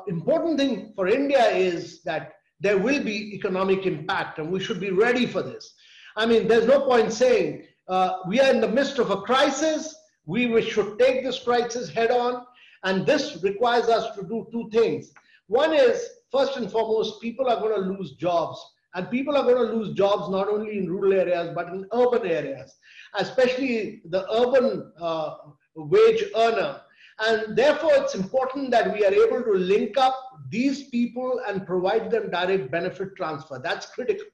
important thing for India is that there will be economic impact, and we should be ready for this. I mean, there's no point saying we are in the midst of a crisis. We should take this crisis head on, and this requires us to do two things. One is, first and foremost, people are going to lose jobs, and people are going to lose jobs not only in rural areas but in urban areas, especially the urban wage earner. And therefore, it's important that we are able to link up these people and provide them direct benefit transfer. That's critical.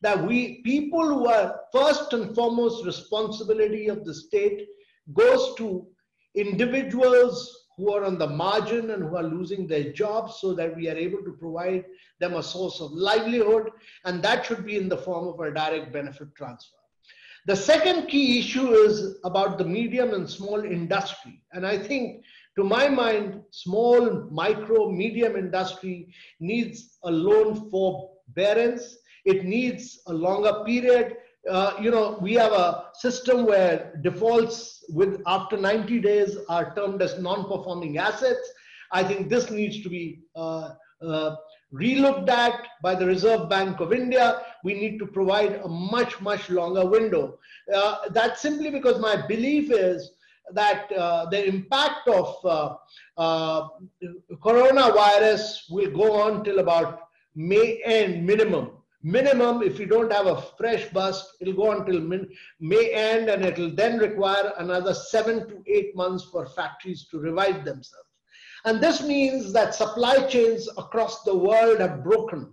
That people who are first and foremost responsibility of the state goes to individuals who are on the margin and who are losing their jobs, so that we are able to provide them a source of livelihood, and that should be in the form of a direct benefit transfer. The second key issue is about the medium and small industry. And I think, to my mind, small, micro, medium industry needs a loan forbearance. It needs a longer period. We have a system where defaults after 90 days are termed as non-performing assets. I think this needs to be relooked at by the Reserve Bank of India. We need to provide a much, much longer window. That's simply because my belief is that the impact of coronavirus will go on till about May end minimum. Minimum, if you don't have a fresh bust, it'll go until May end, and it'll then require another 7 to 8 months for factories to revive themselves. And this means that supply chains across the world have broken.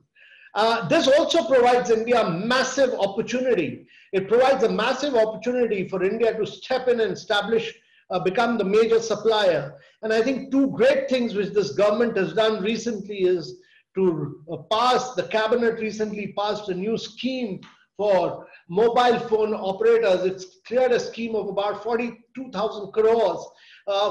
This also provides India a massive opportunity. It provides a massive opportunity for India to step in and establish, become the major supplier. And I think two great things which this government has done recently is to the cabinet recently passed a new scheme for mobile phone operators. It's cleared a scheme of about 42,000 crores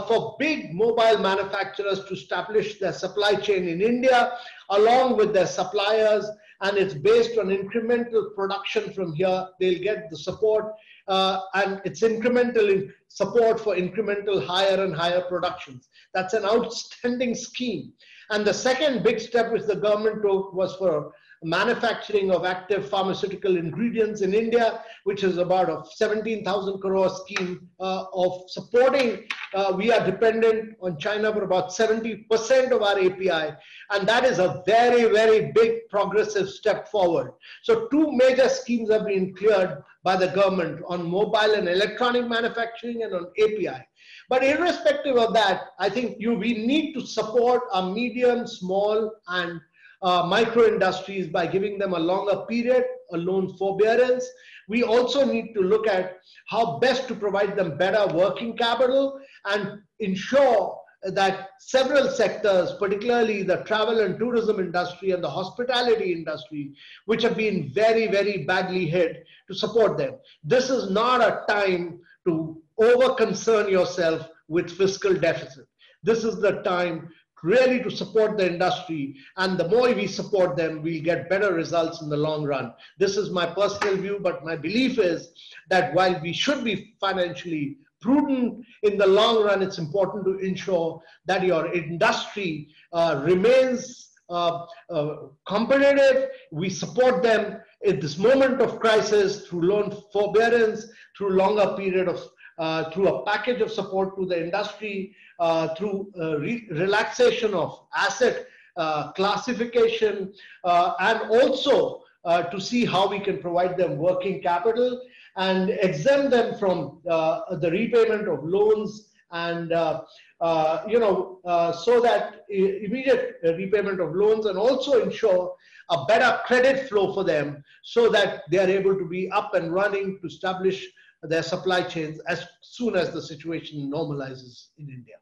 for big mobile manufacturers to establish their supply chain in India along with their suppliers, and it's based on incremental production from here. They'll get the support, and it's incremental support for incremental higher and higher productions. That's an outstanding scheme. And the second big step which the government took was for manufacturing of active pharmaceutical ingredients in India, which is about a 17,000 crore scheme of supporting. We are dependent on China for about 70% of our API, and that is a very, very big progressive step forward. So two major schemes have been cleared by the government on mobile and electronic manufacturing and on API. But irrespective of that, I think we need to support our medium, small, and micro industries by giving them a longer period, a loan forbearance. We also need to look at how best to provide them better working capital and ensure that several sectors, particularly the travel and tourism industry and the hospitality industry, which have been very, very badly hit, to support them. This is not a time to over-concern yourself with fiscal deficit. This is the time really to support the industry, and the more we support them, we'll get better results in the long run. This is my personal view, but my belief is that while we should be financially prudent, in the long run, it's important to ensure that your industry remains competitive. We support them in this moment of crisis through loan forbearance, through longer period of through a package of support to the industry, through relaxation of asset classification, and also to see how we can provide them working capital and exempt them from the repayment of loans, and so that immediate repayment of loans, and also ensure a better credit flow for them so that they are able to be up and running to establish their supply chains as soon as the situation normalizes in India.